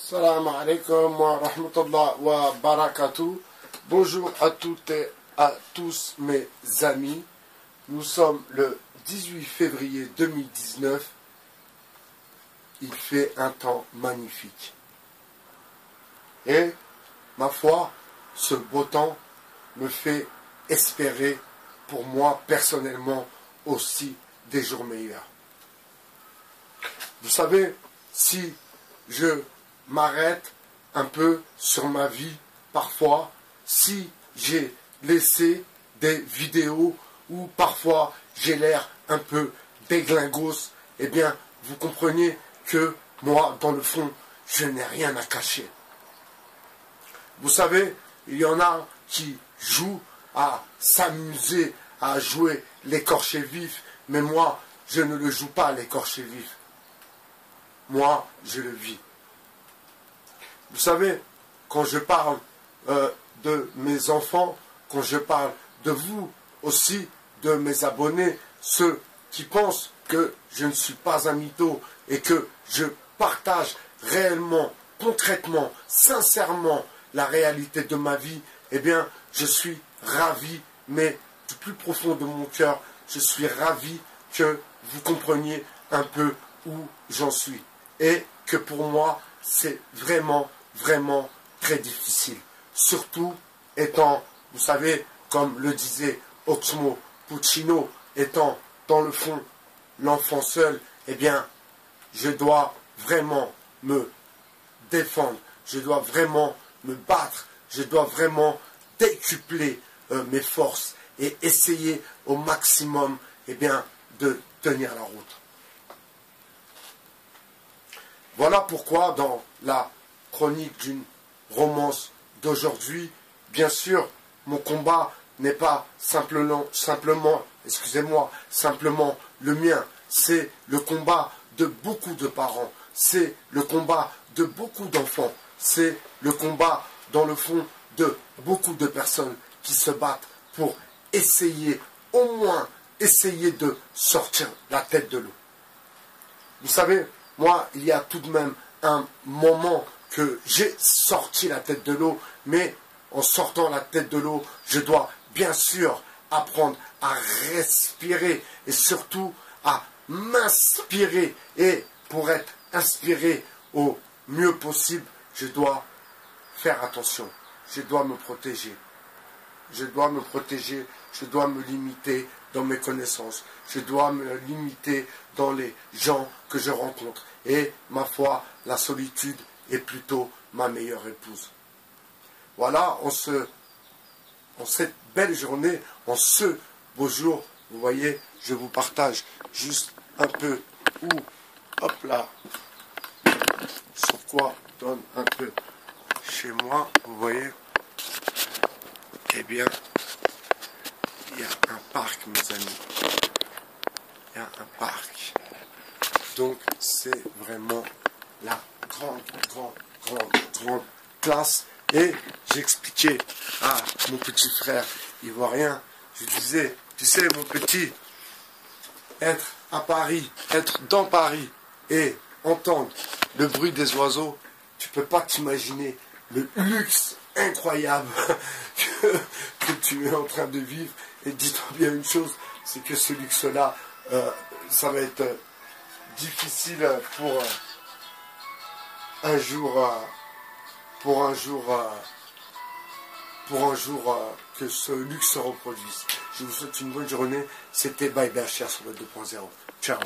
Salam alaikum wa rahmatullah wa barakatuh. Bonjour à toutes et à tous mes amis. Nous sommes le 18 février 2019. Il fait un temps magnifique. Et, ma foi, ce beau temps me fait espérer pour moi personnellement aussi des jours meilleurs. Vous savez, si je m'arrête un peu sur ma vie parfois, si j'ai laissé des vidéos où parfois j'ai l'air un peu déglingos, eh bien, vous comprenez que moi, dans le fond, je n'ai rien à cacher. Vous savez, il y en a qui jouent à s'amuser, à jouer l'écorché vif, mais moi, je ne le joue pas l'écorché vif. Moi, je le vis. Vous savez, quand je parle de mes enfants, quand je parle de vous aussi, de mes abonnés, ceux qui pensent que je ne suis pas un mytho et que je partage réellement, concrètement, sincèrement la réalité de ma vie, eh bien, je suis ravi, mais du plus profond de mon cœur, je suis ravi que vous compreniez un peu où j'en suis. Et que pour moi, c'est vraiment très difficile. Surtout étant, vous savez, comme le disait Oxmo Puccino, étant dans le fond l'enfant seul, eh bien, je dois vraiment me défendre, je dois vraiment me battre, je dois vraiment décupler mes forces et essayer au maximum, eh bien, de tenir la route. Voilà pourquoi dans la chronique d'une romance d'aujourd'hui, bien sûr, mon combat n'est pas simplement le mien. C'est le combat de beaucoup de parents. C'est le combat de beaucoup d'enfants. C'est le combat, dans le fond, de beaucoup de personnes qui se battent pour essayer, au moins, essayer de sortir la tête de l'eau. Vous savez, moi, il y a tout de même un moment que j'ai sorti la tête de l'eau, mais en sortant la tête de l'eau, je dois bien sûr apprendre à respirer et surtout à m'inspirer. Et pour être inspiré au mieux possible, je dois faire attention, je dois me protéger. Je dois me protéger, je dois me limiter dans mes connaissances, je dois me limiter dans les gens que je rencontre. Et ma foi, la solitude est plutôt ma meilleure épouse. Voilà, en cette belle journée, en ce beau jour, vous voyez, je vous partage juste un peu où, hop là, sur quoi donne un peu chez moi, vous voyez. Eh bien, il y a un parc, mes amis. Il y a un parc. Donc, c'est vraiment la grande classe. Et j'expliquais à mon petit frère ivoirien, je disais, tu sais, mon petit, être à Paris, être dans Paris et entendre le bruit des oiseaux, tu peux pas t'imaginer le luxe incroyable que tu es en train de vivre. Et dis-toi bien une chose, c'est que ce luxe-là, ça va être difficile pour un jour que ce luxe se reproduise. Je vous souhaite une bonne journée. C'était Bye Bye Cher sur le 2.0. Ciao.